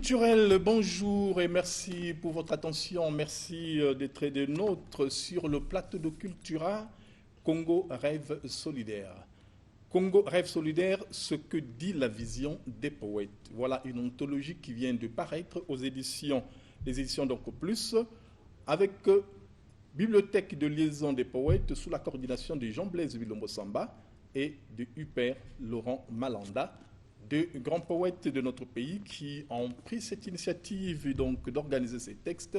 culturels, bonjour et merci pour votre attention. Merci d'être des nôtres sur le plateau de Cultura Congo Rêve Solidaire. Congo Rêve Solidaire, ce que dit la vision des poètes. Voilà une anthologie qui vient de paraître aux éditions, les éditions donc Plus, avec Bibliothèque de liaison des poètes sous la coordination de Jean-Blaise Bilombo Samba et de Hubert Laurent Malanda, deux grands poètes de notre pays qui ont pris cette initiative donc d'organiser ces textes.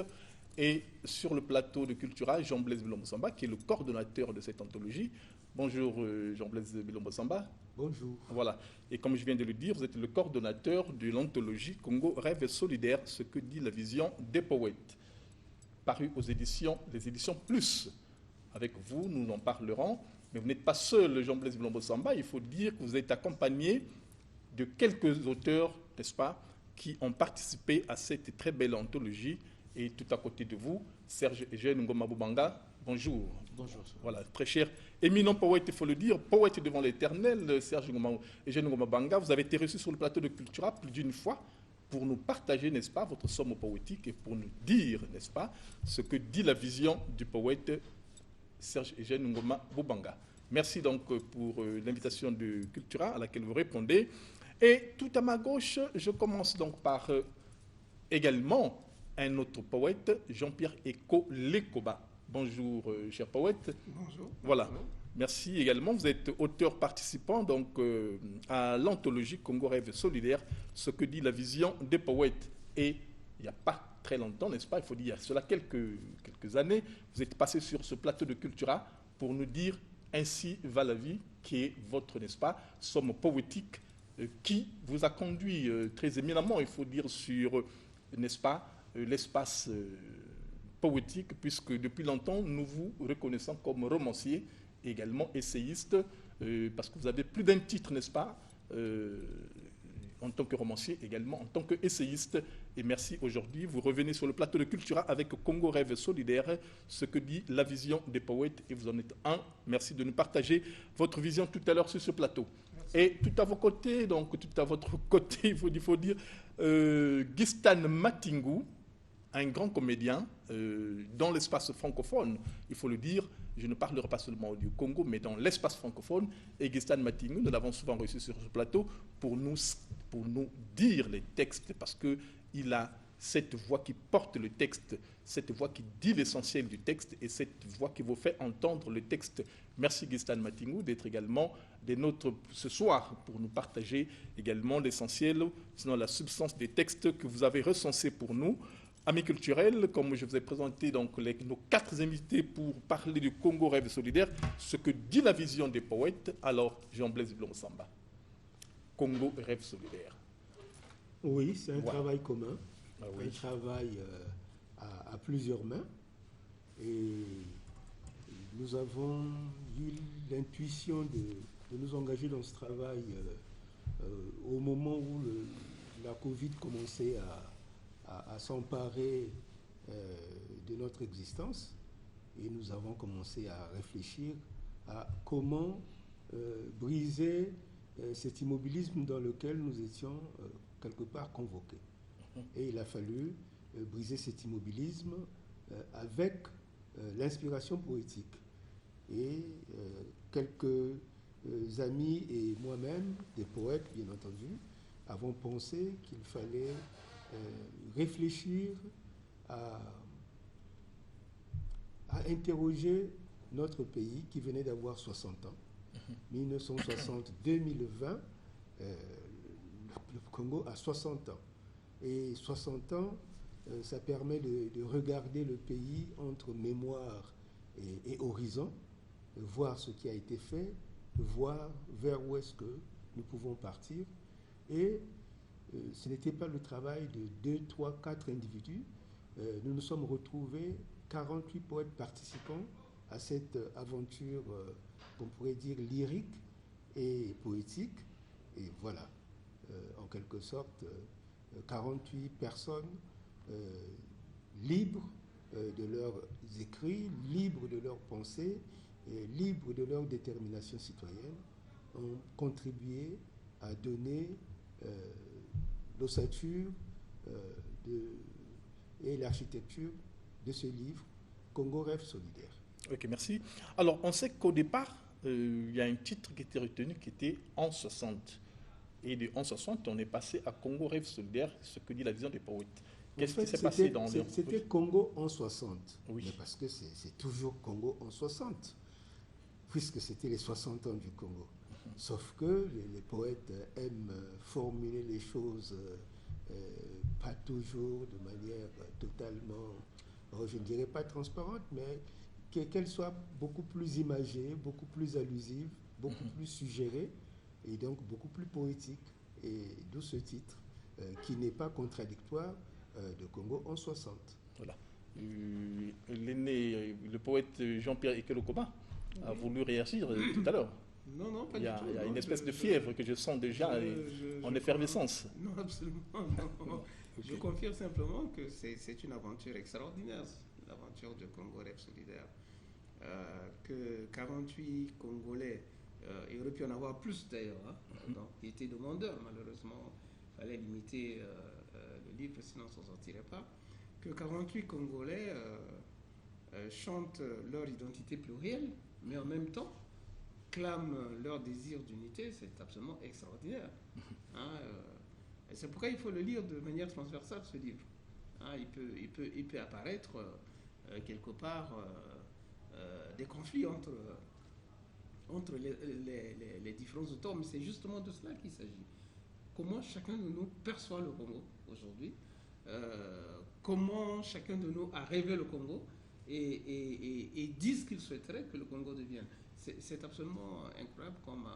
Et sur le plateau de Cultura, Jean-Blaise Bilombo Samba, qui est le coordonnateur de cette anthologie. Bonjour Jean-Blaise Bilombo Samba. Bonjour. Voilà. Et comme je viens de le dire, vous êtes le coordonnateur de l'anthologie Congo Rêve Solidaire, ce que dit la vision des poètes, paru aux éditions, les éditions Plus. Avec vous, nous en parlerons. Mais vous n'êtes pas seul, Jean-Blaise Bilombo Samba. Il faut dire que vous êtes accompagné de quelques auteurs, n'est-ce pas, qui ont participé à cette très belle anthologie. Et tout à côté de vous, Serge Eugène Ngoma Boubanga, bonjour. Bonjour. Voilà, très cher éminent poète, il faut le dire, poète devant l'éternel, Serge Eugène Ngoma Boubanga, vous avez été reçu sur le plateau de Cultura plus d'une fois pour nous partager, n'est-ce pas, votre somme poétique et pour nous dire, n'est-ce pas, ce que dit la vision du poète Serge Eugène Ngoma Boubanga. Merci donc pour l'invitation de Cultura à laquelle vous répondez. Et tout à ma gauche, je commence donc par également un autre poète, Jean-Pierre Eko Lekoba. Bonjour, cher poète. Bonjour. Voilà. Merci également. Vous êtes auteur participant donc, à l'anthologie Congo Rêve Solidaire, ce que dit la vision des poètes. Et il n'y a pas très longtemps, n'est-ce pas, il faut dire, il y a cela quelques années, vous êtes passé sur ce plateau de Cultura pour nous dire « Ainsi va la vie », qui est votre, n'est-ce pas, somme poétique qui vous a conduit très éminemment, il faut dire, sur, n'est-ce pas, l'espace poétique, puisque depuis longtemps, nous vous reconnaissons comme romancier, également essayiste, parce que vous avez plus d'un titre, n'est-ce pas, en tant que romancier, également en tant qu'essayiste. Et merci aujourd'hui, vous revenez sur le plateau de Cultura avec Congo Rêve Solidaire, ce que dit la vision des poètes, et vous en êtes un. Merci de nous partager votre vision tout à l'heure sur ce plateau. Merci. Et tout à vos côtés, donc tout à votre côté, il faut dire, Gistan Matingou, un grand comédien dans l'espace francophone, il faut le dire, je ne parlerai pas seulement du Congo, mais dans l'espace francophone. Et Gistan Matingou, nous l'avons souvent reçu sur ce plateau pour nous dire les textes, parce qu'il a cette voix qui porte le texte, cette voix qui dit l'essentiel du texte et cette voix qui vous fait entendre le texte. Merci Gistan Matingou d'être également des nôtres ce soir pour nous partager également l'essentiel, sinon la substance des textes que vous avez recensés pour nous. Amis culturels, comme je vous ai présenté donc nos 4 invités pour parler du Congo Rêve Solidaire, ce que dit la vision des poètes, alors Jean-Blaise Bilombo Samba. Congo Rêve Solidaire. Oui, c'est un travail commun, ah oui. Un travail à plusieurs mains. Et nous avons eu l'intuition de nous engager dans ce travail au moment où la Covid commençait à s'emparer de notre existence, et nous avons commencé à réfléchir à comment briser cet immobilisme dans lequel nous étions quelque part convoqués. Et il a fallu briser cet immobilisme avec l'inspiration poétique. Et quelques amis et moi-même, des poètes bien entendu, avons pensé qu'il fallait réfléchir à interroger notre pays qui venait d'avoir 60 ans. 1960-2020, le Congo a 60 ans. Et 60 ans, ça permet de regarder le pays entre mémoire et horizon, voir ce qui a été fait, voir vers où est-ce que nous pouvons partir. Et ce n'était pas le travail de 2, 3, 4 individus. Nous nous sommes retrouvés 48 poètes participants à cette aventure qu'on pourrait dire lyrique et poétique. Et voilà, en quelque sorte, 48 personnes libres de leurs écrits, libres de leurs pensées, libres de leur détermination citoyenne, ont contribué à donner l'ossature et l'architecture de ce livre, Congo Rêve solidaire. Ok, merci. Alors, on sait qu'au départ, il y a un titre qui était retenu qui était en 60. Et de en 60, on est passé à Congo Rêve solidaire, ce que dit la vision des poètes. Qu'est-ce qui s'est passé dans les... C'était Congo en 60. Oui. Mais parce que c'est toujours Congo en 60, puisque c'était les 60 ans du Congo. Sauf que les poètes aiment formuler les choses pas toujours de manière totalement, je ne dirais pas transparente, mais qu'elle soit beaucoup plus imagée, beaucoup plus allusive, beaucoup plus suggérée, et donc beaucoup plus poétique. Et d'où ce titre, qui n'est pas contradictoire, de Congo en 60. Voilà. L'aîné, le poète Jean-Pierre Ekelokoba a voulu réagir tout à l'heure. Non, non, pas Il du y a, tout. il y a non, une espèce de fièvre que je sens déjà en effervescence. Non, absolument non. Je confirme simplement que c'est une aventure extraordinaire, l'aventure de Congo Rêve solidaire. Que 48 Congolais, il aurait pu en avoir plus d'ailleurs, donc qui étaient demandeurs, malheureusement, il fallait limiter le livre, sinon on ne s'en sortirait pas. Que 48 Congolais chantent leur identité plurielle, mais en même temps clament leur désir d'unité, c'est absolument extraordinaire. Et c'est pourquoi il faut le lire de manière transversale, ce livre. Il peut apparaître quelque part des conflits entre les différents auteurs, mais c'est justement de cela qu'il s'agit. Comment chacun de nous perçoit le Congo aujourd'hui, comment chacun de nous a rêvé le Congo et dit ce qu'il souhaiterait que le Congo devienne. C'est absolument incroyable comme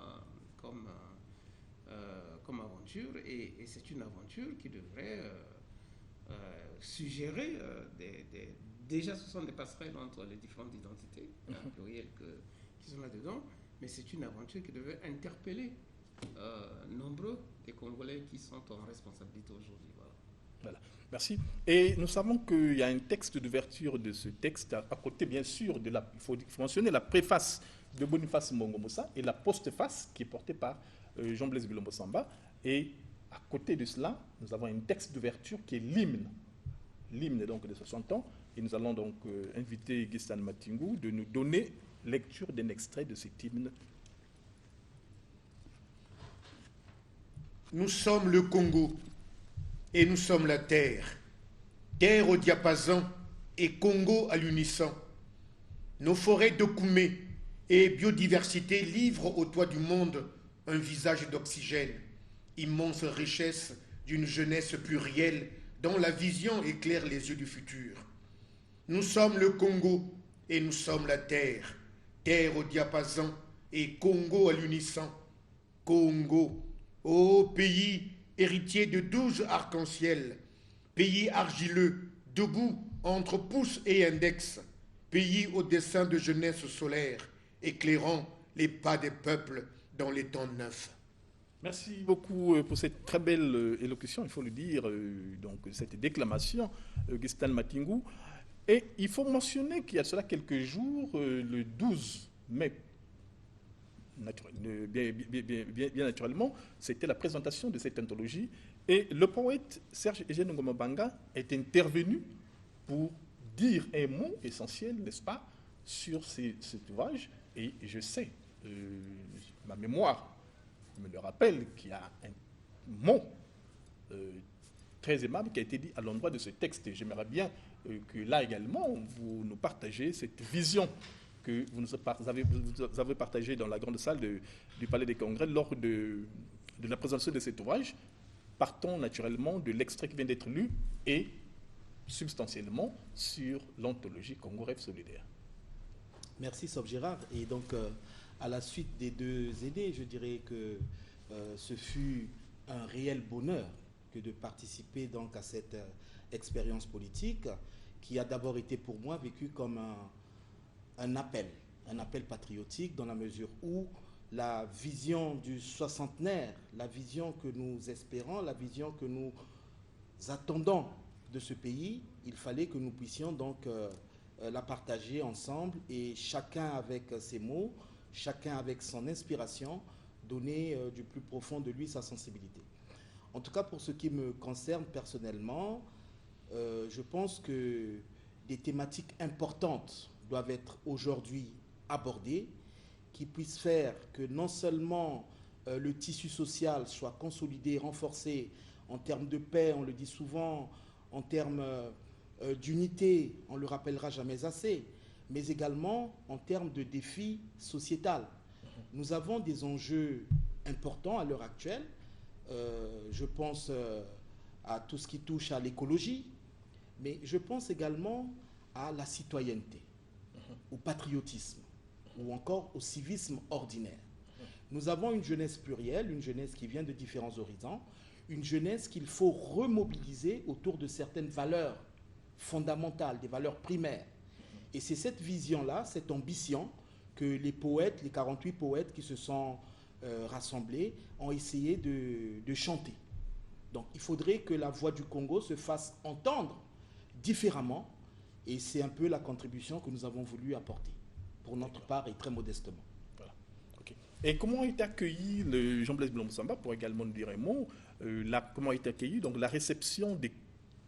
aventure, et c'est une aventure qui devrait suggérer déjà ce sont des passerelles entre les différentes identités plurielles qui sont là-dedans, mais c'est une aventure qui devrait interpeller nombreux des Congolais qui sont en responsabilité aujourd'hui. Voilà. Merci. Et nous savons qu'il y a un texte d'ouverture de ce texte, à côté bien sûr il faut mentionner la préface de Boniface Mongomosa et la postface qui est portée par Jean-Blaise Bilombo Samba. Et à côté de cela, nous avons un texte d'ouverture qui est l'hymne donc de 60 ans. Et nous allons donc inviter Gistan Matingou de nous donner lecture d'un extrait de cet hymne. Nous sommes le Congo et nous sommes la terre, terre au diapason et Congo à l'unisson. Nos forêts de Koumé et biodiversité livrent au toit du monde un visage d'oxygène, immense richesse d'une jeunesse plurielle dont la vision éclaire les yeux du futur. Nous sommes le Congo et nous sommes la terre, terre au diapason et Congo à l'unisson. Congo, ô pays héritier de 12 arcs-en-ciel, pays argileux, debout entre pouce et index, pays au dessin de jeunesse solaire, éclairant les pas des peuples dans les temps neufs. Merci beaucoup pour cette très belle élocution, il faut le dire, donc cette déclamation, Gistan Matingou. Et il faut mentionner qu'il y a cela quelques jours, le 12 mai, bien naturellement, c'était la présentation de cette anthologie. Et le poète Serge Eugène Ngoma Banga est intervenu pour dire un mot essentiel, n'est-ce pas, sur cet ouvrage. Et je sais, ma mémoire me le rappelle, qu'il y a un mot très aimable qui a été dit à l'endroit de ce texte. Et j'aimerais bien que là également, vous nous partagez cette vision que vous avez partagée dans la grande salle du Palais des Congrès lors de la présentation de cet ouvrage. Partons naturellement de l'extrait qui vient d'être lu et substantiellement sur l'anthologie Congo Rêve solidaire. Merci Sob Gérard. Et donc, à la suite des deux aînés, je dirais que ce fut un réel bonheur que de participer donc à cette expérience politique qui a d'abord été pour moi vécue comme un appel patriotique dans la mesure où la vision du soixantenaire, la vision que nous espérons, la vision que nous attendons de ce pays, il fallait que nous puissions donc la partager ensemble et chacun avec ses mots, chacun avec son inspiration, donner du plus profond de lui sa sensibilité. En tout cas, pour ce qui me concerne personnellement, je pense que des thématiques importantes doivent être aujourd'hui abordées, qui puissent faire que non seulement le tissu social soit consolidé, renforcé en termes de paix, on le dit souvent, en termes d'unité, on ne le rappellera jamais assez, mais également en termes de défis sociétals. Nous avons des enjeux importants à l'heure actuelle. Je pense à tout ce qui touche à l'écologie, mais je pense également à la citoyenneté, au patriotisme ou encore au civisme ordinaire. Nous avons une jeunesse plurielle, une jeunesse qui vient de différents horizons, une jeunesse qu'il faut remobiliser autour de certaines valeurs fondamentales, des valeurs primaires. Et c'est cette vision-là, cette ambition que les poètes, les 48 poètes qui se sont rassemblés, ont essayé de chanter. Donc il faudrait que la voix du Congo se fasse entendre différemment, et c'est un peu la contribution que nous avons voulu apporter, pour notre part et très modestement. Voilà. Okay. Et comment a été accueilli le Jean-Blaise Bilombo-Samba, pour également nous dire un mot, comment a été accueilli donc, la réception des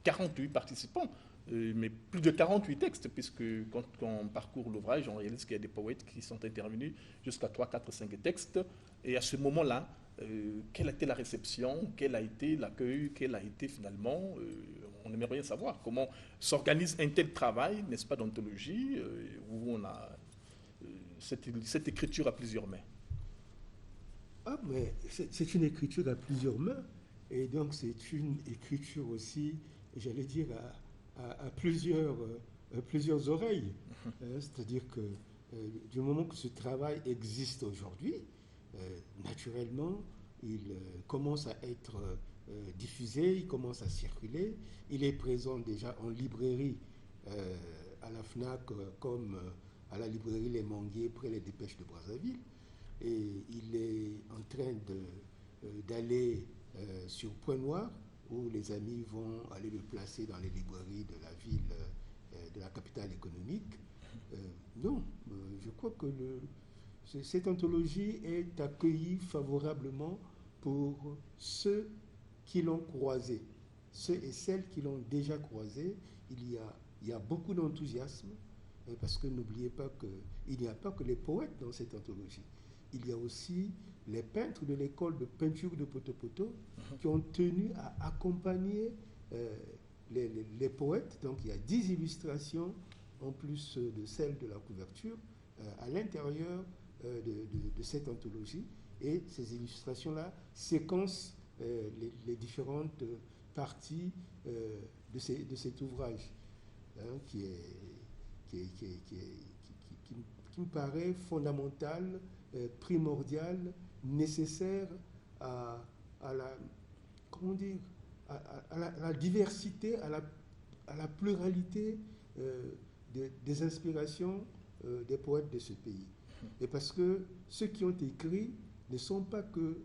48 participants, mais plus de 48 textes, puisque quand on parcourt l'ouvrage, on réalise qu'il y a des poètes qui sont intervenus jusqu'à 3, 4, 5 textes. Et à ce moment-là, quelle a été la réception, quel a été l'accueil, quel a été finalement, on aimerait bien savoir comment s'organise un tel travail, n'est-ce pas, d'anthologie, où on a cette écriture à plusieurs mains. Ah, mais c'est une écriture à plusieurs mains, et donc c'est une écriture aussi, j'allais dire, à plusieurs oreilles. C'est-à-dire que du moment que ce travail existe aujourd'hui, naturellement, il commence à être diffusé, il commence à circuler. Il est présent déjà en librairie, à la FNAC, comme à la librairie Les Manguiers, près les Dépêches de Brazzaville. Et il est en train d'aller sur Point Noir, où les amis vont aller le placer dans les librairies de la ville, de la capitale économique. Non, je crois que cette anthologie est accueillie favorablement pour ceux qui l'ont croisée. Ceux et celles qui l'ont déjà croisée, il y a beaucoup d'enthousiasme, parce que n'oubliez pas qu'il n'y a pas que les poètes dans cette anthologie. Il y a aussi les peintres de l'école de peinture de Poto-Poto qui ont tenu à accompagner les poètes. Donc il y a 10 illustrations en plus de celles de la couverture à l'intérieur de cette anthologie. Et ces illustrations-là séquencent les différentes parties de cet ouvrage, hein, qui me paraît fondamental, primordial, nécessaire à la, comment dire, à la diversité, à la pluralité des inspirations des poètes de ce pays. Et parce que ceux qui ont écrit ne sont pas que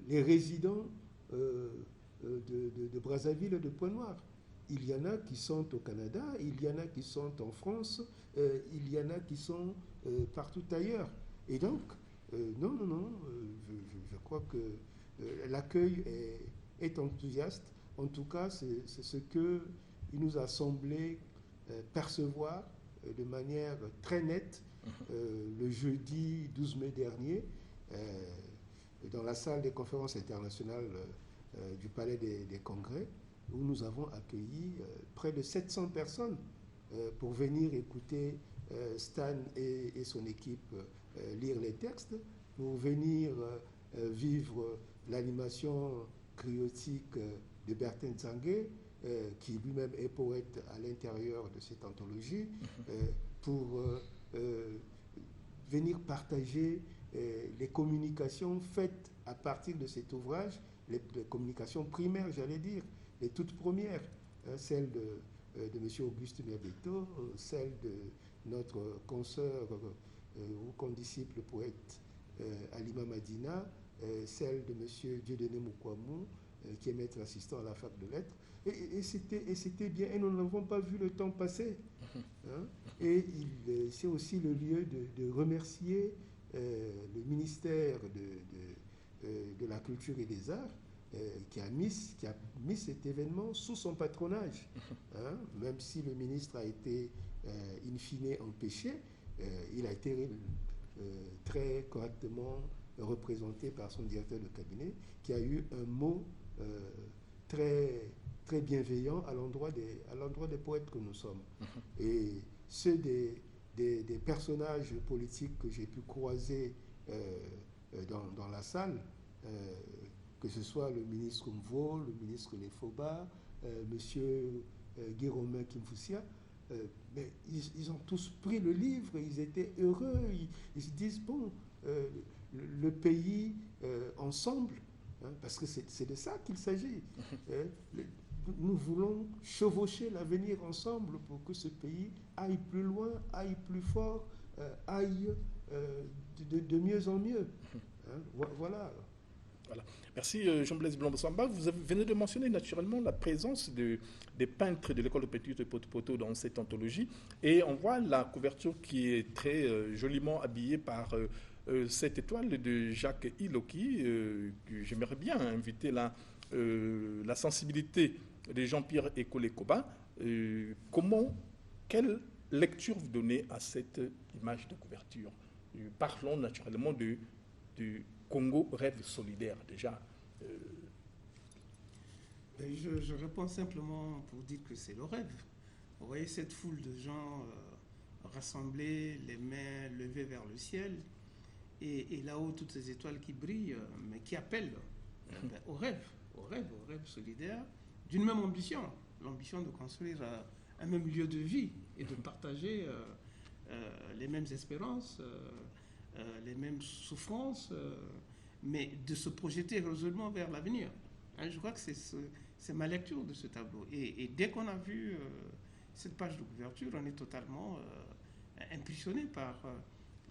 les résidents de Brazzaville et de Point-Noir. Il y en a qui sont au Canada, il y en a qui sont en France, il y en a qui sont partout ailleurs. Et donc, non, je crois que l'accueil est enthousiaste. En tout cas, c'est ce qu'il nous a semblé percevoir de manière très nette le jeudi 12 mai dernier, dans la salle des conférences internationales du Palais des Congrès, où nous avons accueilli près de 700 personnes pour venir écouter Stan et son équipe lire les textes, pour venir vivre l'animation criotique de Bertin Nzangue, qui lui-même est poète à l'intérieur de cette anthologie, pour venir partager les communications faites à partir de cet ouvrage, les communications primaires, j'allais dire, les toutes premières, hein, celles de M. Auguste Merbeto, celles de notre consoeur ou condisciple poète Alima Madina, celle de M. Dieudonné Mukwamou, qui est maître assistant à la fac de lettres. Et c'était bien, et nous n'avons pas vu le temps passer. Hein. Et c'est aussi le lieu de remercier le ministère de la Culture et des Arts, qui a mis cet événement sous son patronage. Hein, même si le ministre a été in fine empêché, il a été très correctement représenté par son directeur de cabinet, qui a eu un mot très, très bienveillant à l'endroit des poètes que nous sommes. Et ceux des personnages politiques que j'ai pu croiser dans la salle, que ce soit le ministre Mvo, le ministre Lefoba, monsieur Guy-Romain Kimfoussia, mais ils ont tous pris le livre, ils étaient heureux, ils se disent, bon, le pays ensemble, hein, parce que c'est de ça qu'il s'agit. Nous voulons chevaucher l'avenir ensemble pour que ce pays aille plus loin, aille plus fort, aille de mieux en mieux. Hein, voilà. Voilà. Merci Jean-Blaise Blanc-Samba. Vous venez de mentionner naturellement la présence des peintres de l'école de Petit de Poto dans cette anthologie. Et on voit la couverture qui est très joliment habillée par cette étoile de Jacques Iloki. Que j'aimerais bien inviter la sensibilité de Jean-Pierre Ekole-Koba. Quelle lecture vous donnez à cette image de couverture? Parlons naturellement du Congo rêve solidaire, déjà. Je réponds simplement pour dire que c'est le rêve. Vous voyez cette foule de gens rassemblés, les mains levées vers le ciel, et là-haut, toutes ces étoiles qui brillent, mais qui appellent au rêve solidaire, d'une même ambition, l'ambition de construire un même lieu de vie et de partager les mêmes espérances, les mêmes souffrances, mais de se projeter heureusement vers l'avenir. Hein, je crois que c'est ma lecture de ce tableau. Et dès qu'on a vu cette page de couverture, on est totalement impressionné par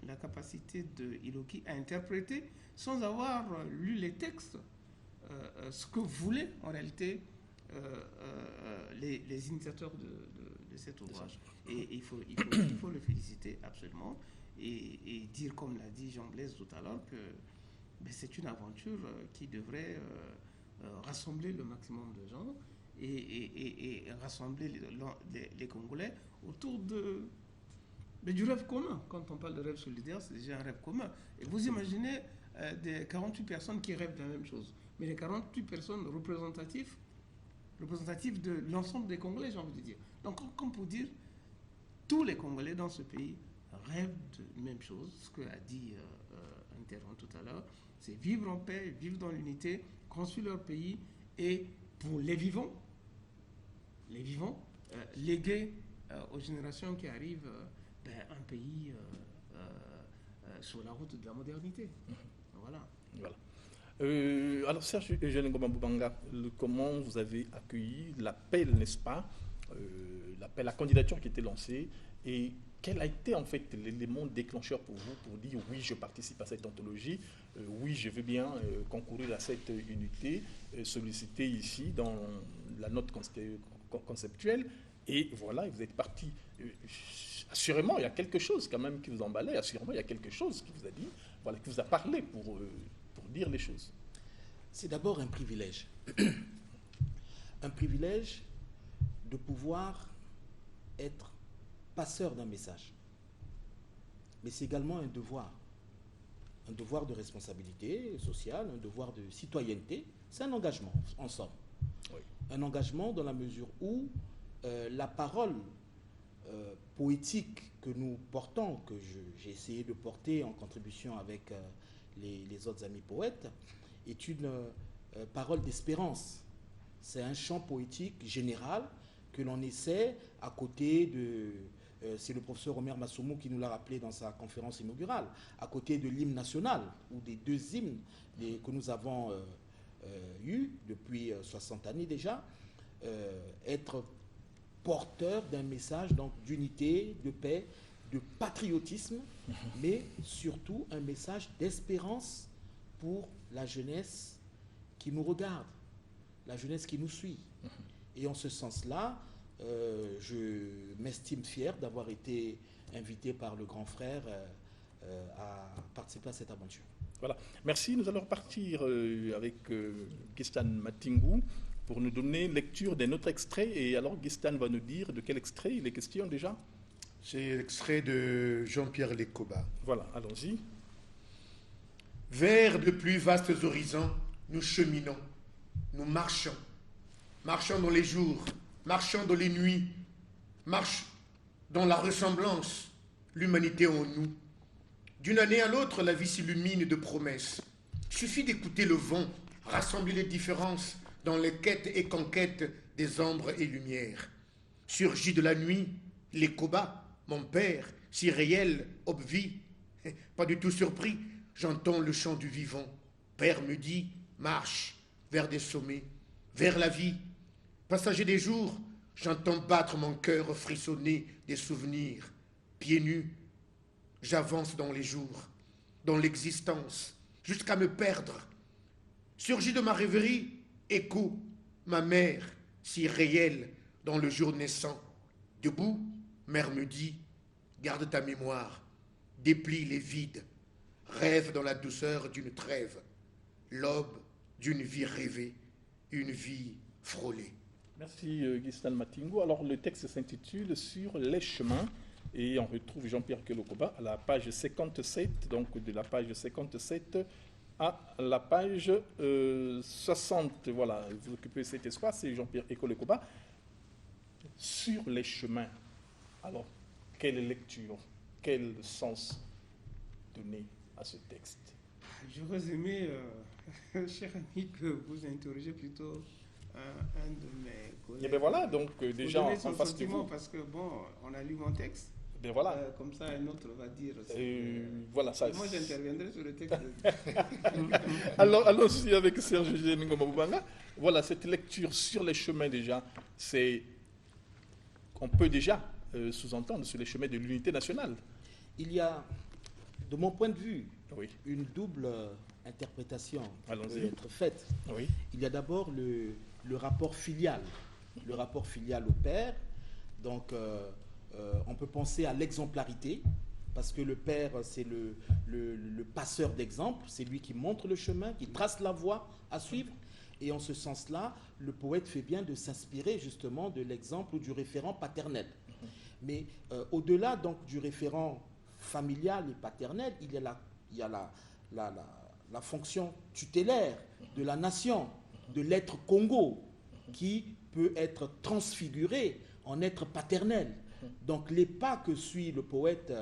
la capacité de Iloki à interpréter, sans avoir lu les textes, ce que voulaient en réalité les initiateurs de cet ouvrage. Et il faut le féliciter absolument et dire, comme l'a dit Jean-Blaise tout à l'heure, que c'est une aventure qui devrait rassembler le maximum de gens et rassembler les Congolais autour du rêve commun. Quand on parle de rêve solidaire, c'est déjà un rêve commun. Et vous imaginez des 48 personnes qui rêvent de la même chose, mais les 48 personnes représentatives de l'ensemble des Congolais, j'ai envie de dire. Donc, comme pour dire, tous les Congolais dans ce pays rêvent de la même chose, ce que a dit Interron tout à l'heure, c'est vivre en paix, vivre dans l'unité, construire leur pays, et pour les vivants, léguer aux générations qui arrivent un pays sur la route de la modernité. Voilà. Alors Serge Eugène Ngoma Boubanga, comment vous avez accueilli l'appel, n'est-ce pas, la candidature qui était lancée, et quel a été en fait l'élément déclencheur pour vous pour dire oui, je participe à cette anthologie, oui, je veux bien concourir à cette unité sollicitée ici dans la note conceptuelle, et voilà, vous êtes parti. Assurément, il y a quelque chose quand même qui vous emballait, assurément, il y a quelque chose qui vous a dit, voilà, qui vous a parlé pour dire les choses. C'est d'abord un privilège. Un privilège de pouvoir être passeur d'un message. Mais c'est également un devoir de responsabilité sociale, un devoir de citoyenneté. C'est un engagement, en somme. Oui. Un engagement dans la mesure où la parole poétique que nous portons, que j'ai essayé de porter en contribution avec les autres amis poètes, est une parole d'espérance. C'est un chant poétique général que l'on essaie à côté de... c'est le professeur Omer Massoumou qui nous l'a rappelé dans sa conférence inaugurale, à côté de l'hymne national, ou des deux hymnes que nous avons eus depuis 60 années déjà, être porteur d'un message d'unité, de paix, de patriotisme, mais surtout un message d'espérance pour la jeunesse qui nous regarde, la jeunesse qui nous suit. Et en ce sens-là, je m'estime fier d'avoir été invité par le grand frère à participer à cette aventure. Voilà. Merci. Nous allons repartir avec Gistan Matingou pour nous donner lecture d'un autre extrait. Et alors, Gistan va nous dire de quel extrait il est question déjà. C'est l'extrait de Jean-Pierre Lecoba. Voilà, allons-y. Vers de plus vastes horizons, nous cheminons, nous marchons. Marchons dans les jours, marchons dans les nuits, marche dans la ressemblance, l'humanité en nous. D'une année à l'autre, la vie s'illumine de promesses. Suffit d'écouter le vent, rassembler les différences dans les quêtes et conquêtes des ombres et lumières. Surgit de la nuit, Lecoba, mon père, si réel, obvi, pas du tout surpris, j'entends le chant du vivant. Père me dit, marche vers des sommets, vers la vie. Passager des jours, j'entends battre mon cœur frissonner des souvenirs. Pieds nus, j'avance dans les jours, dans l'existence, jusqu'à me perdre. Surgit de ma rêverie, écho, ma mère, si réelle dans le jour naissant. Debout, mère me dit, garde ta mémoire, déplie les vides, rêve dans la douceur d'une trêve, l'aube d'une vie rêvée, une vie frôlée. Merci Gistan Matingou. Alors le texte s'intitule Sur les chemins et on retrouve Jean-Pierre Lecoba à la page 57, donc de la page 57 à la page 60. Voilà, vous occupez cet espace, c'est Jean-Pierre Lecoba. Sur les chemins. Alors, quelle lecture, quel sens donner à ce texte? J'aurais aimé, cher ami, que vous interrogez plutôt un de mes collègues. Et bien voilà, donc déjà en face de vous. Parce que bon, on a lu mon texte. Ben voilà. Comme ça, un autre va dire. Voilà, ça. Moi, j'interviendrai sur le texte. Alors, allons-y avec Serge Ngoma. Voilà, cette lecture sur les chemins déjà, c'est. On peut déjà sous-entendre sur les chemins de l'unité nationale. Il y a, de mon point de vue, Oui. une double interprétation qui Allons-y. peut être faite. Oui. Il y a d'abord le rapport filial au père. Donc, on peut penser à l'exemplarité, parce que le père, c'est le passeur d'exemple, c'est lui qui montre le chemin, qui trace la voie à suivre. Et en ce sens-là, le poète fait bien de s'inspirer justement de l'exemple ou du référent paternel. Mais au-delà donc du référent familial et paternel, il y a la fonction tutélaire de la nation, de l'être Congo, qui peut être transfiguré en être paternel. Donc les pas que suit le poète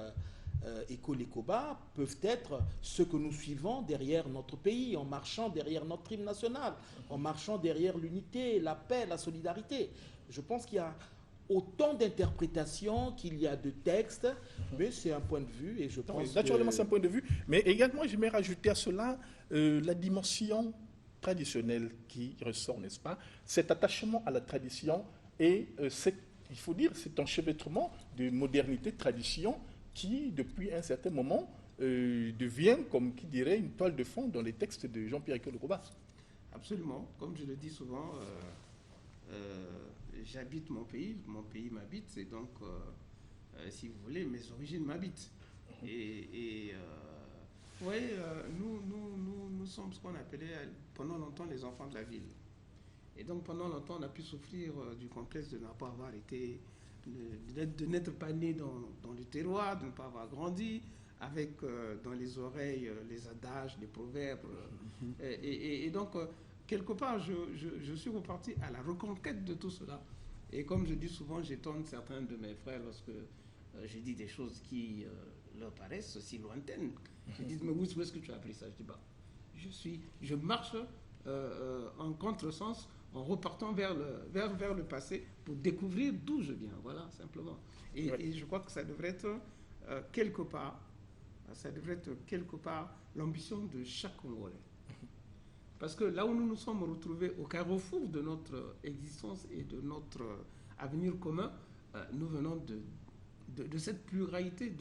Lecoba peuvent être ceux que nous suivons derrière notre pays, en marchant derrière notre hymne national, en marchant derrière l'unité, la paix, la solidarité. Je pense qu'il y a autant d'interprétations qu'il y a de textes, mais c'est un point de vue et je pense naturellement, c'est un point de vue, mais également, j'aimerais rajouter à cela la dimension traditionnelle qui ressort, n'est-ce pas? Cet attachement à la tradition et il faut dire, cet enchevêtrement de modernité, de tradition qui, depuis un certain moment, devient, comme qui dirait, une toile de fond dans les textes de Jean-Pierre Lecoba. Absolument. Comme je le dis souvent, j'habite mon pays m'habite, et donc, si vous voulez, mes origines m'habitent. Nous sommes ce qu'on appelait pendant longtemps les enfants de la ville. Et donc, pendant longtemps, on a pu souffrir du complexe de ne pas avoir été, de n'être pas né dans le terroir, de ne pas avoir grandi, avec dans les oreilles les adages, les proverbes. Et donc, quelque part, je suis reparti à la reconquête de tout cela. Et comme je dis souvent, j'étonne certains de mes frères lorsque je dis des choses qui leur paraissent si lointaines. Ils disent, mais où est-ce que tu as appris ça? Je dis, bah, je marche en contresens, en repartant vers le passé pour découvrir d'où je viens. Voilà, simplement. Et je crois que ça devrait être quelque part l'ambition de chaque Congolais. Parce que là où nous nous sommes retrouvés au carrefour de notre existence et de notre avenir commun, nous venons de cette pluralité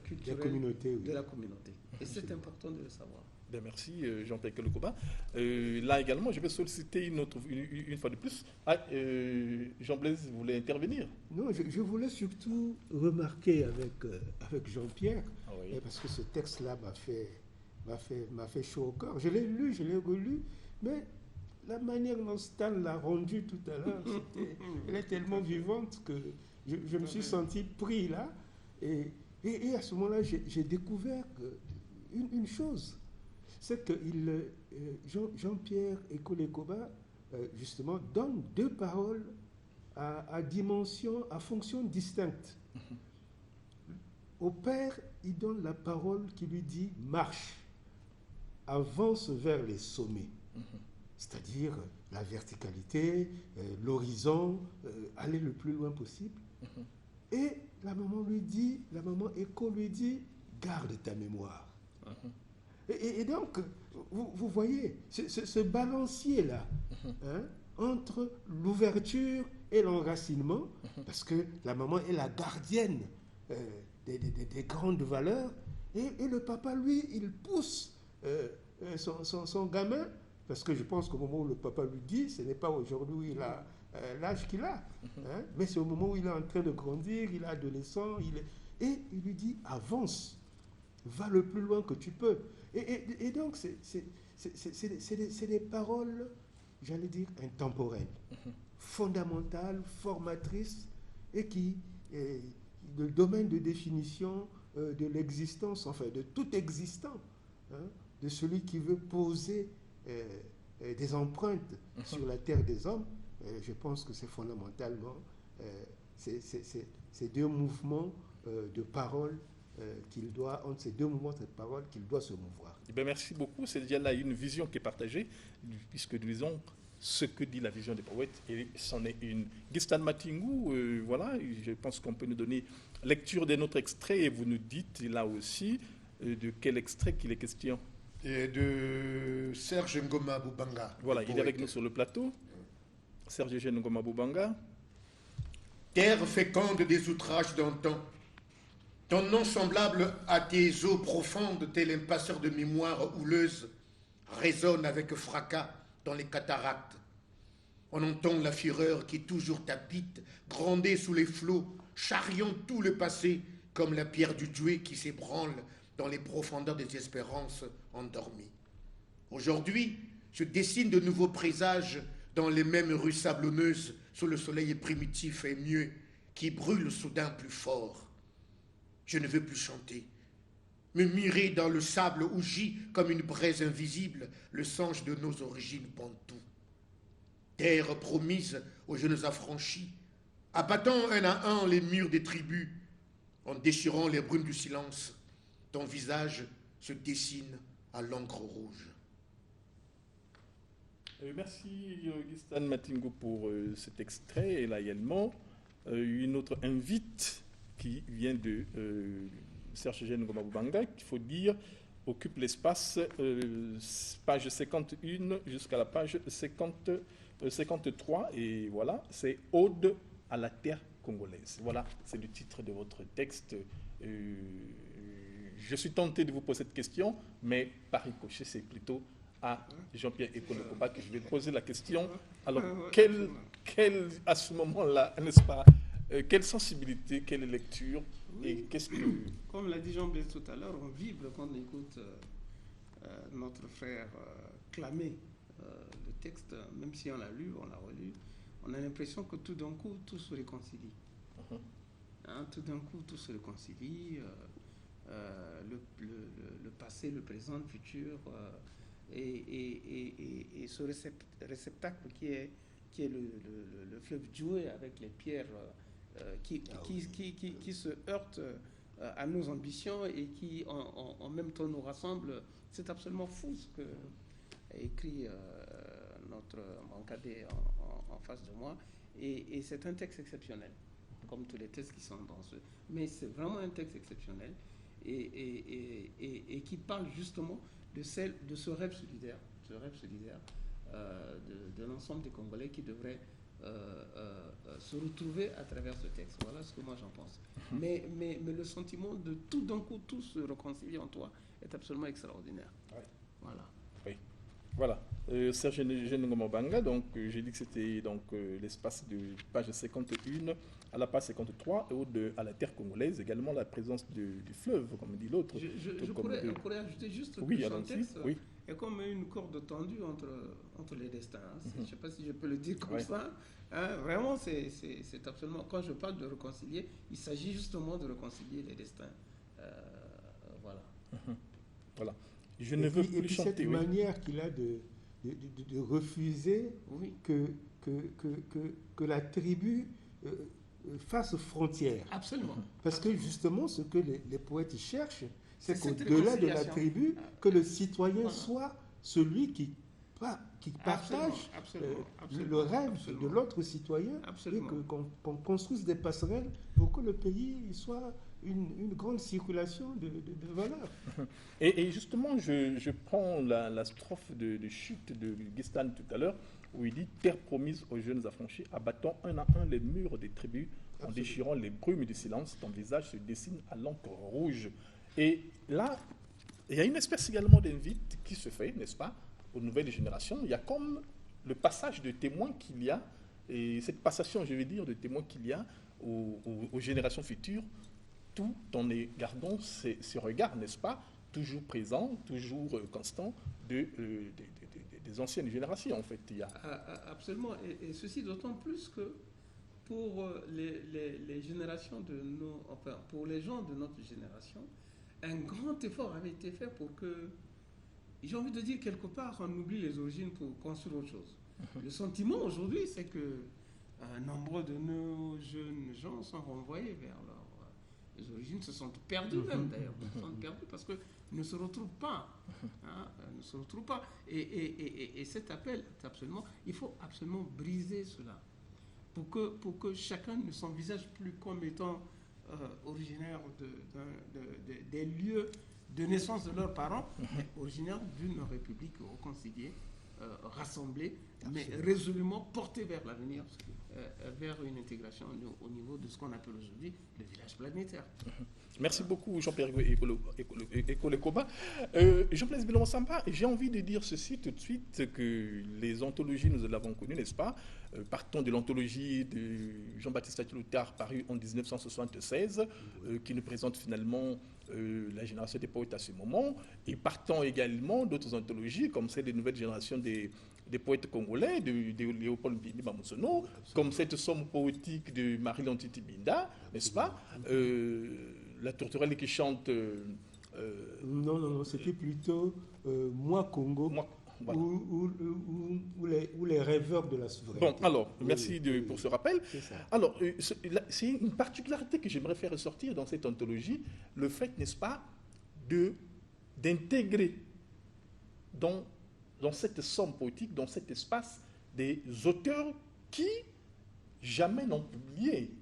culturelle de la communauté. Et c'est important de le savoir. Bien, merci Jean-Pierre Lecoba. Là également, je vais solliciter une fois de plus. Jean-Blaise, vous voulez intervenir? Non, je voulais surtout remarquer avec Jean-Pierre, parce que ce texte-là m'a fait m'a fait chaud au corps. Je l'ai lu, je l'ai relu, mais la manière dont Stan l'a rendu tout à l'heure, elle est tellement vivante que je me suis senti pris là. Et à ce moment-là, j'ai découvert une chose, c'est que Jean-Pierre Ekolekoba, justement, donne deux paroles à dimension, à fonction distincte. Au père, il donne la parole qui lui dit « marche, avance vers les sommets ». C'est-à-dire la verticalité, l'horizon, aller le plus loin possible. Et la maman Écho lui dit « garde ta mémoire ». Et donc, vous voyez, ce balancier-là, hein, entre l'ouverture et l'enracinement, parce que la maman est la gardienne des grandes valeurs, et le papa, lui, il pousse son gamin, parce que je pense qu'au moment où le papa lui dit, ce n'est pas aujourd'hui où il a l'âge qu'il a, hein, mais c'est au moment où il est en train de grandir, il est adolescent, et il lui dit, avance, va le plus loin que tu peux. Et donc, c'est des paroles, j'allais dire, intemporelles, fondamentales, formatrices, et qui, le domaine de définition de l'existence, enfin, de tout existant, hein, de celui qui veut poser des empreintes sur la terre des hommes, je pense que c'est fondamentalement ces deux mouvements de paroles entre ces deux mouvements de paroles qu'il doit se mouvoir. Eh bien, merci beaucoup. C'est déjà là une vision qui est partagée, puisque nous disons ce que dit la vision des poètes, et c'en est une. Gistan Matingou, voilà, je pense qu'on peut nous donner lecture d'un autre extrait, et vous nous dites là aussi de quel extrait qu'il est question. Et de Serge Ngoma Boubanga. Voilà, il est avec nous sur le plateau. Serge Ngoma Boubanga. Terre féconde des outrages d'antan, ton nom semblable à tes eaux profondes, tel un passeur de mémoire houleuse, résonne avec fracas dans les cataractes. On entend la fureur qui toujours t'habite, gronder sous les flots, charriant tout le passé, comme la pierre du Djoué qui s'ébranle dans les profondeurs des espérances endormies. Aujourd'hui, je dessine de nouveaux présages dans les mêmes rues sablonneuses, sous le soleil primitif et mieux, qui brûle soudain plus fort. Je ne veux plus chanter, me mirer dans le sable où gît comme une braise invisible le songe de nos origines bantoues. Terre promise aux jeunes affranchis, abattant un à un les murs des tribus, en déchirant les brumes du silence, ton visage se dessine à l'encre rouge. Merci Gistan Matingou pour cet extrait. Et là également, une autre invite qui vient de Serge Ngoma Boubanga, qu'il faut dire, occupe l'espace page 51 jusqu'à la page 53. Et voilà, c'est Ode à la terre congolaise. Voilà, c'est le titre de votre texte. Je suis tenté de vous poser cette question, mais par ricochet, c'est plutôt à Jean-Pierre Ekolekoba que je vais poser la question. Alors, à ce moment-là, n'est-ce pas, quelle sensibilité, quelle lecture, et qu'est-ce que... Comme l'a dit Jean-Blaise tout à l'heure, on vibre quand on écoute notre frère clamer le texte, même si on l'a lu, on l'a relu, on a l'impression que tout d'un coup, tout se réconcilie. Hein, tout d'un coup, tout se réconcilie, le passé, le présent, le futur, et ce réceptacle qui est le fleuve Djoué avec les pierres qui se heurtent à nos ambitions et qui en même temps nous rassemblent. C'est absolument fou ce que a écrit mon cadet en face de moi, et c'est un texte exceptionnel, comme tous les textes qui sont dans ce... Mais c'est vraiment un texte exceptionnel et qui parle justement de ce rêve solidaire de l'ensemble des Congolais qui devraient se retrouver à travers ce texte. Voilà ce que moi j'en pense. Mais le sentiment de tout d'un coup, tout se réconcilier en toi est absolument extraordinaire. Ouais. Voilà. Oui. Voilà. Serge Ngomobanga, donc j'ai dit que c'était donc l'espace de page 51 à la page 53 et à la terre congolaise, également la présence du fleuve, comme dit l'autre. Je pourrais ajouter juste que oui, son texte oui. est comme une corde tendue entre les destins. Hein. Je ne sais pas si je peux le dire comme ça. Hein, vraiment, c'est absolument... Quand je parle de réconcilier, il s'agit justement de réconcilier les destins. Voilà. Voilà. Je ne veux plus chanter. Cette manière qu'il a de refuser que la tribu fasse frontière. Absolument. Parce que justement, ce que les poètes cherchent, c'est qu'au-delà de la tribu, que le citoyen soit celui qui partage le rêve de l'autre citoyen et qu'on construise des passerelles pour que le pays soit une grande circulation de valeurs. Et justement, je prends la strophe de chute de Guestan tout à l'heure, où il dit « Terre promise aux jeunes affranchis, abattant un à un les murs des tribus, en déchirant les brumes du silence, ton visage se dessine à l'encre rouge. » Et là, il y a une espèce également d'invite qui se fait, n'est-ce pas, aux nouvelles générations. Il y a comme le passage de témoins qu'il y a, et cette passation, je vais dire, de témoins qu'il y a aux générations futures, tout en gardant ces regards, n'est-ce pas, toujours présents, toujours constants des anciennes générations, en fait. Absolument, et ceci d'autant plus que pour les générations pour les gens de notre génération, un grand effort avait été fait pour que, j'ai envie de dire quelque part, on oublie les origines pour construire autre chose. Le sentiment aujourd'hui, c'est que nombre de nos jeunes gens sont renvoyés vers les origines, se sentent perdus même d'ailleurs, se sentent perdus parce qu'ils ne se retrouvent pas. Hein, ne se retrouvent pas. Et cet appel, il faut absolument briser cela pour que chacun ne s'envisage plus comme étant originaire des lieux de naissance de leurs parents, mais originaire d'une république réconciliée, rassemblée, mais résolument portée vers l'avenir, vers une intégration au niveau de ce qu'on appelle aujourd'hui le village planétaire. Merci beaucoup Jean-Pierre Ekolekoba. Jean-Pierre Bilomon Samba, j'ai envie de dire ceci tout de suite, que les anthologies, nous l'avons connues, n'est-ce pas? Partons de l'anthologie de Jean-Baptiste Attiloutard, parue en 1976, qui nous présente finalement la génération des poètes à ce moment, et partant également d'autres anthologies, comme celle des nouvelles générations des poètes congolais, de Léopold Mbini Bamusono, comme cette somme poétique de Marie-Laure Titibinda, n'est-ce pas? La tourterelle qui chante... Non, c'était plutôt Moi Congo, voilà. ou les rêveurs de la souveraineté. Bon, alors, merci pour ce rappel. Alors, c'est une particularité que j'aimerais faire ressortir dans cette anthologie, le fait, n'est-ce pas, d'intégrer dans cette somme poétique, dans cet espace, des auteurs qui jamais n'ont publié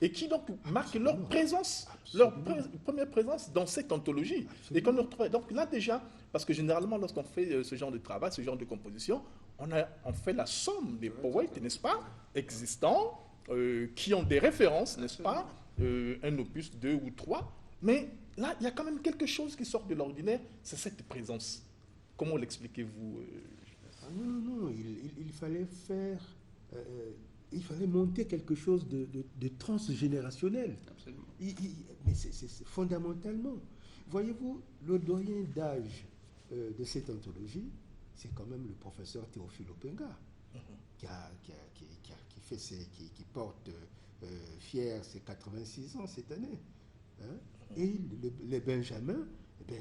et qui donc marquent leur présence, première présence dans cette anthologie. Et qu'on retrouve. Donc là déjà, parce que généralement lorsqu'on fait ce genre de travail, ce genre de composition, on fait la somme des poètes, n'est-ce pas, existants, qui ont des références, n'est-ce pas, un opus, 2 ou 3, mais là il y a quand même quelque chose qui sort de l'ordinaire, c'est cette présence. Comment l'expliquez-vous Non, il fallait faire... il fallait monter quelque chose de transgénérationnel. Absolument. Mais c'est fondamentalement. Voyez-vous, le doyen d'âge de cette anthologie, c'est quand même le professeur Théophile Openga, qui porte fier ses 86 ans cette année. Hein? Et les Benjamins,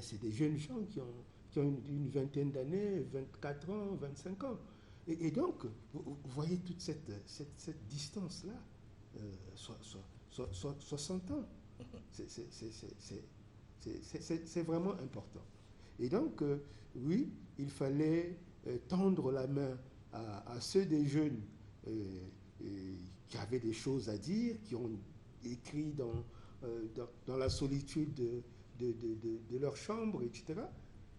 c'est des jeunes gens qui ont une vingtaine d'années, 24 ans, 25 ans. Et donc, vous voyez toute cette distance-là, 60 ans. C'est vraiment important. Et donc, oui, il fallait tendre la main à ceux des jeunes qui avaient des choses à dire, qui ont écrit dans la solitude de leur chambre, etc.,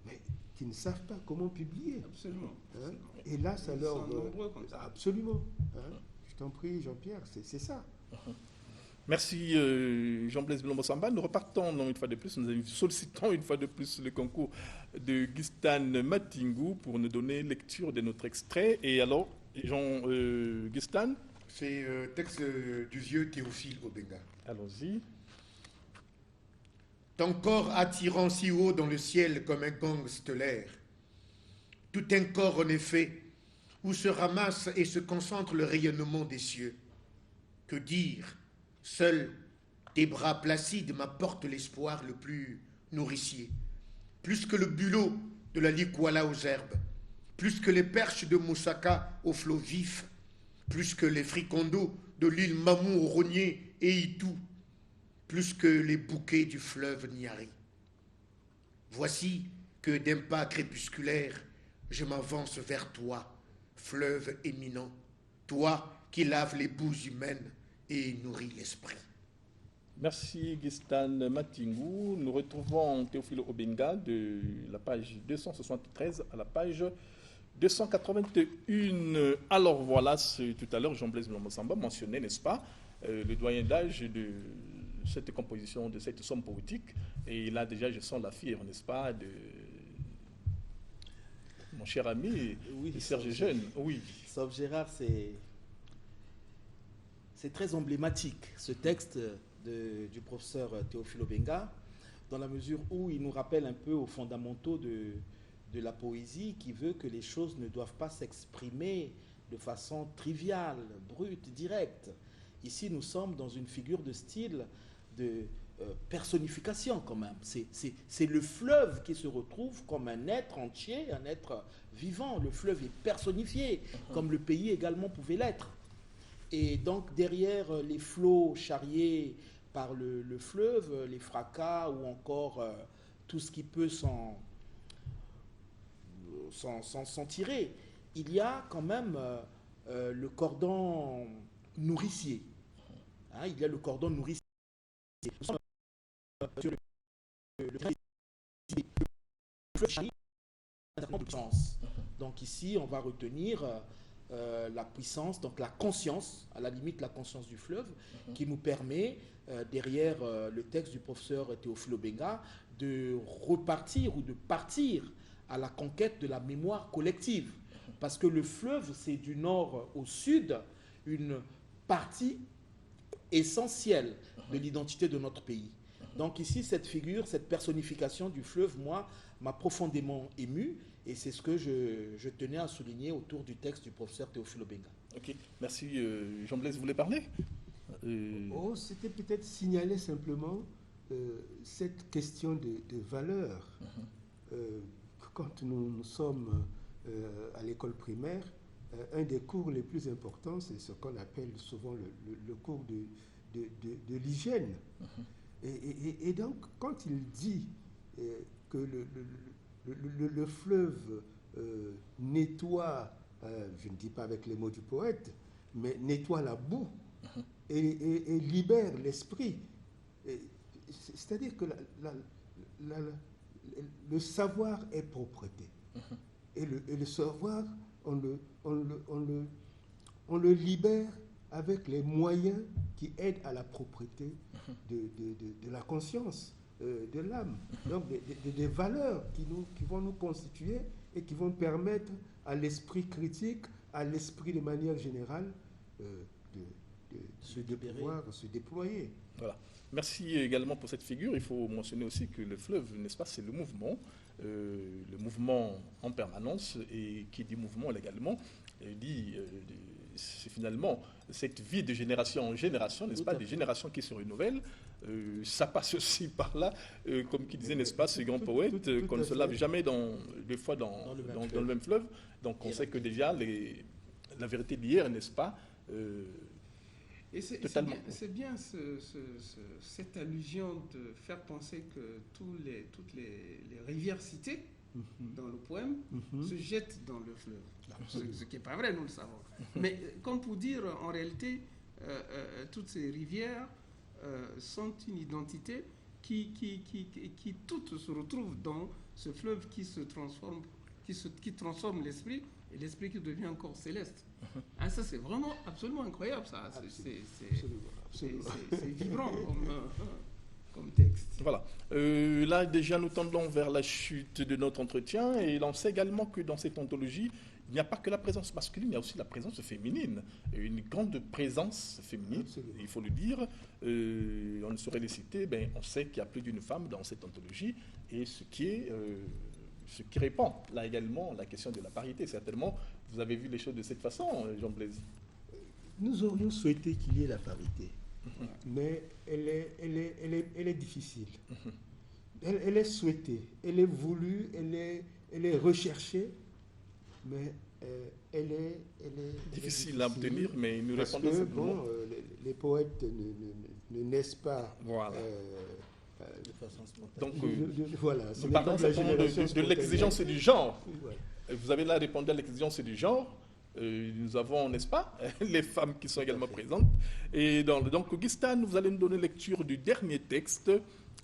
mais qui ne savent pas comment publier. Absolument. Hein? Et là, ça leur... Ils sont nombreux comme ça. Absolument. Hein? Je t'en prie, Jean-Pierre, c'est ça. Merci Jean-Blaise Bilombo-Samba. Nous repartons une fois de plus, nous sollicitons une fois de plus le concours de Gustan Matingou pour nous donner lecture de notre extrait. Et alors, Jean Gustan? C'est texte du vieux Théophile Obenga. Allons-y. Ton corps attirant si haut dans le ciel comme un gang stellaire, tout un corps en effet, où se ramasse et se concentre le rayonnement des cieux. Que dire? Seuls tes bras placides m'apportent l'espoir le plus nourricier, plus que le bulot de la likwala aux herbes, plus que les perches de moussaka aux flots vifs, plus que les fricandeaux de l'île Mamou au rognier et Itou, plus que les bouquets du fleuve Niari. Voici que d'un pas crépusculaire, je m'avance vers toi, fleuve éminent, toi qui laves les boues humaines et nourrit l'esprit. Merci Gustan Matingou. Nous retrouvons Théophile Obenga de la page 273 à la page 281. Alors voilà, tout à l'heure Jean-Blaise Bilombo-Samba mentionnait, n'est-ce pas, le doyen d'âge de cette composition, de cette somme poétique. Et là déjà, je sens la fièvre, n'est-ce pas, de mon cher ami, Oui, Serge Jeune. Oui. Sauf Gérard, c'est très emblématique, ce texte du professeur Théophile Obenga, dans la mesure où il nous rappelle un peu aux fondamentaux de la poésie, qui veut que les choses ne doivent pas s'exprimer de façon triviale, brute, directe. Ici, nous sommes dans une figure de style de personnification quand même. C'est le fleuve qui se retrouve comme un être entier, un être vivant. Le fleuve est personnifié, comme le pays également pouvait l'être. Et donc derrière les flots charriés par le fleuve, les fracas ou encore tout ce qui peut s'en tirer, il y a quand même le cordon nourricier. Hein, il y a le cordon nourricier. Sur le fleuve charrié a un certain nombre de sens. Donc ici, on va retenir la puissance, donc la conscience, à la limite la conscience du fleuve, qui nous permet, derrière le texte du professeur Théophile Obenga, de repartir ou de partir à la conquête de la mémoire collective. Parce que le fleuve, c'est du nord au sud une partie essentielle de l'identité de notre pays. Donc ici, cette figure, cette personnification du fleuve, moi, m'a profondément ému. Et c'est ce que je tenais à souligner autour du texte du professeur Théophile Obenga. Ok, merci. Jean-Blaise, vous voulez parler Oh, c'était peut-être signaler simplement cette question de valeur. Quand nous sommes à l'école primaire, un des cours les plus importants, c'est ce qu'on appelle souvent le cours de l'hygiène. Et donc, quand il dit que le fleuve nettoie, je ne dis pas avec les mots du poète, mais nettoie la boue et libère l'esprit. C'est-à-dire que le savoir est propreté. Et le savoir, on le libère avec les moyens qui aident à la propreté de la conscience, de l'âme. Donc des valeurs qui vont nous constituer et qui vont permettre à l'esprit critique, à l'esprit de manière générale, de pouvoir se déployer. Voilà. Merci également pour cette figure. Il faut mentionner aussi que le fleuve, n'est-ce pas, c'est le mouvement en permanence, et qui dit mouvement légalement, dit c'est finalement cette vie de génération en génération, n'est-ce pas, des générations qui se renouvellent. Ça passe aussi par là, comme qui disait, n'est-ce pas, ce grand poète, qu'on ne se lave jamais deux fois dans le même fleuve. Donc on sait que déjà la vérité d'hier, n'est-ce pas, et c'est bien cette allusion de faire penser que toutes les rivières citées dans le poème se jettent dans le fleuve. Ce qui n'est pas vrai, nous le savons. Mais comme pour dire, en réalité, toutes ces rivières sont une identité qui toutes se retrouvent dans ce fleuve qui se transforme, qui transforme l'esprit et l'esprit qui devient encore céleste. Ah, ça, c'est vraiment absolument incroyable, ça. C'est vibrant comme texte. Voilà. Là, déjà, nous tendons vers la chute de notre entretien et l'on sait également que dans cette anthologie, il n'y a pas que la présence masculine, il y a aussi la présence féminine. Une grande présence féminine, Absolument. il faut le dire. On ne saurait les citer, ben, on sait qu'il y a plus d'une femme dans cette anthologie et ce qui répond là également à la question de la parité. Certainement, vous avez vu les choses de cette façon, Jean Blaise. Nous aurions souhaité qu'il y ait la parité, mais elle est difficile. Elle est souhaitée, elle est voulue, elle est recherchée, mais elle est Difficile à obtenir, mais nous parce répondons que, simplement. les poètes ne naissent pas. Voilà. De façon spontanée. Donc, Voilà, ce nous n'est parlons pas de la simplement génération de spontanée. l'exigence du genre. Ouais. Vous avez là répondu à l'exigence du genre. Nous avons, n'est-ce pas, les femmes qui sont également présentes. Et donc, Augustin, vous allez nous donner lecture du dernier texte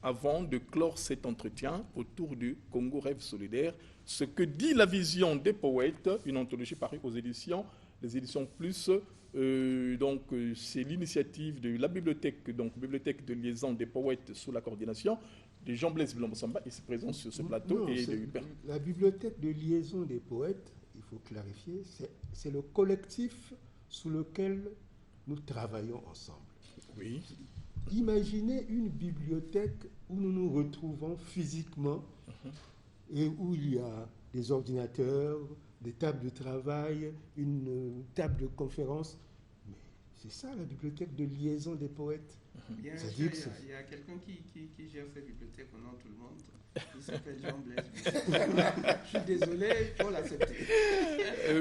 avant de clore cet entretien autour du Congo Rêve solidaire. Ce que dit la vision des poètes, une anthologie parue aux éditions, les éditions Plus. C'est l'initiative de la bibliothèque, bibliothèque de liaison des poètes sous la coordination de Jean Blaise Bilombo-Samba, ici présent sur ce plateau. Non, Et c'est de la bibliothèque de liaison des poètes, il faut clarifier, c'est le collectif sous lequel nous travaillons ensemble. Oui. Imaginez une bibliothèque où nous nous retrouvons physiquement et où il y a des ordinateurs, des tables de travail, une table de conférence. Mais c'est ça la bibliothèque de liaison des poètes. Bien Ça sûr, dit que c'est- il y a quelqu'un qui gère cette bibliothèque pendant tout le monde. Il s'appelle Jean Blaise. Je suis désolé, il faut l'accepter.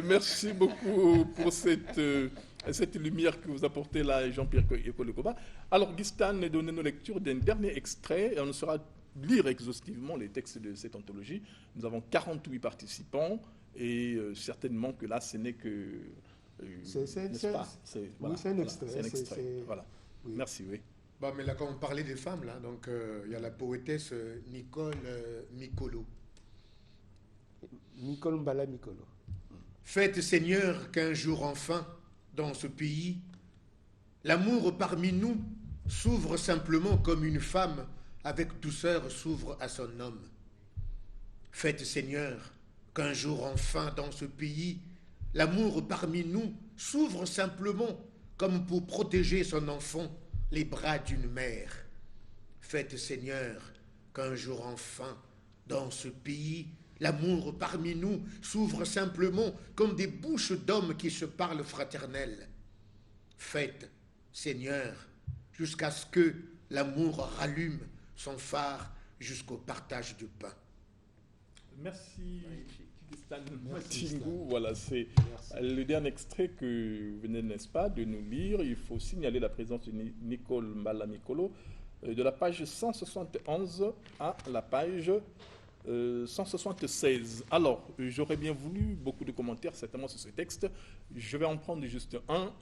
Merci beaucoup pour cette lumière que vous apportez là, Jean-Pierre Ekolokoba. Alors, Gustan, donnez-nous lecture d'un dernier extrait et on saura lire exhaustivement les textes de cette anthologie. Nous avons 48 participants et certainement que là, ce n'est que... n'est-ce pas? Oui, c'est un extrait. C'est un extrait. Voilà. Oui. Merci, oui. Bah, mais là, quand on parlait des femmes, là, donc il y a la poétesse Nicole Mikolo. Nicole Mbala Mikolo. Faites, Seigneur, qu'un jour enfin, dans ce pays, l'amour parmi nous s'ouvre simplement comme une femme avec douceur s'ouvre à son homme. Faites, Seigneur, qu'un jour enfin, dans ce pays, l'amour parmi nous s'ouvre simplement comme pour protéger son enfant les bras d'une mère. Faites, Seigneur, qu'un jour enfin, dans ce pays, l'amour parmi nous s'ouvre simplement comme des bouches d'hommes qui se parlent fraternel. Faites, Seigneur, jusqu'à ce que l'amour rallume son phare jusqu'au partage du pain. Merci, Gustan Merci, Matingu. Gustan. Voilà, c'est le dernier extrait que vous venez, n'est-ce pas, de nous lire. Il faut signaler la présence de Nicole Mbala Mikolo de la page 171 à la page 176. Alors, j'aurais bien voulu beaucoup de commentaires certainement sur ce texte. Je vais en prendre juste un.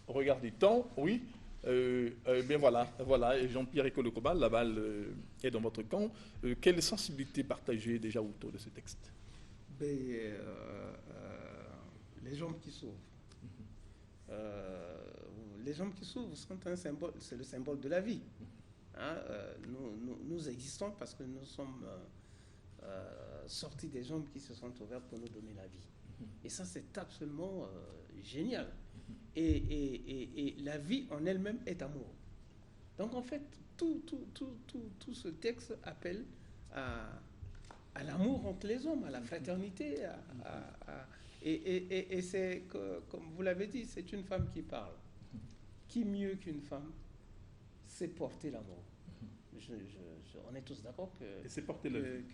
Regardez temps, oui. Bien voilà, et Jean-Pierre Ekolokoba, la balle est dans votre camp. Quelle sensibilité partagée déjà autour de ce texte? Les jambes qui s'ouvrent. Les jambes qui s'ouvrent sont un symbole, c'est le symbole de la vie. Hein, nous existons parce que nous sommes sortis des jambes qui se sont ouvertes pour nous donner la vie. Et ça, c'est absolument génial. Et la vie en elle-même est amour. Donc en fait, tout ce texte appelle à l'amour entre les hommes, à la fraternité. Et c'est, comme vous l'avez dit, c'est une femme qui parle. Qui mieux qu'une femme sait porter l'amour? On est tous d'accord que... Et c'est porter la vie.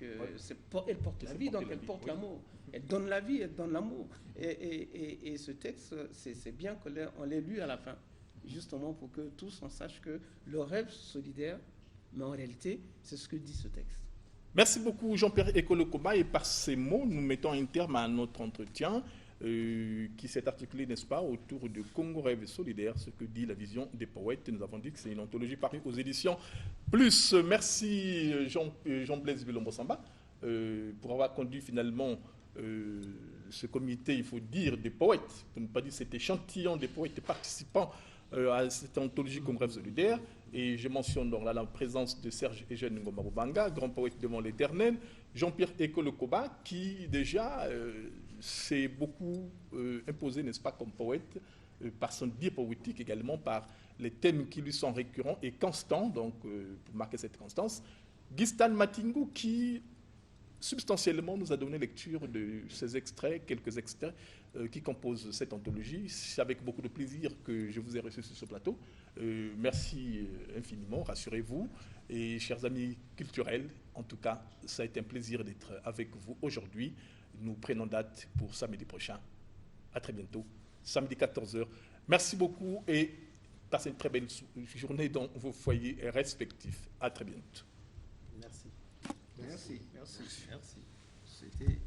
Elle porte la vie, donc elle porte l'amour. Elle donne la vie, elle donne l'amour. Et ce texte, c'est bien qu'on l'ait lu à la fin, justement pour que tous on sache que le rêve solidaire, mais en réalité, c'est ce que dit ce texte. Merci beaucoup Jean-Pierre Ekolokoba, et par ces mots, nous mettons un terme à notre entretien qui s'est articulé, n'est-ce pas, autour du Congo Rêve solidaire, ce que dit la vision des poètes. Nous avons dit que c'est une anthologie parue aux éditions Plus. Merci Jean Blaise Bilombo-Samba pour avoir conduit finalement ce comité, il faut dire, des poètes, pour ne pas dire cet échantillon des poètes participants à cette anthologie comme Rêve solidaire. Et je mentionne donc là la présence de Serge Eugène Ngoma Rubanga, grand poète devant l'éternel, Jean-Pierre Ekolo-Koba, qui déjà s'est beaucoup imposé, n'est-ce pas, comme poète, par son biais poétique également, par les thèmes qui lui sont récurrents et constants, donc pour marquer cette constance. Gistan Matingu, qui substantiellement nous a donné lecture de ces extraits, quelques extraits qui composent cette anthologie. C'est avec beaucoup de plaisir que je vous ai reçu sur ce plateau. Merci infiniment, rassurez-vous. Et chers amis culturels, en tout cas, ça a été un plaisir d'être avec vous aujourd'hui. Nous prenons date pour samedi prochain. À très bientôt, samedi 14h. Merci beaucoup et passez une très belle journée dans vos foyers respectifs. À très bientôt. Merci. Merci. C'était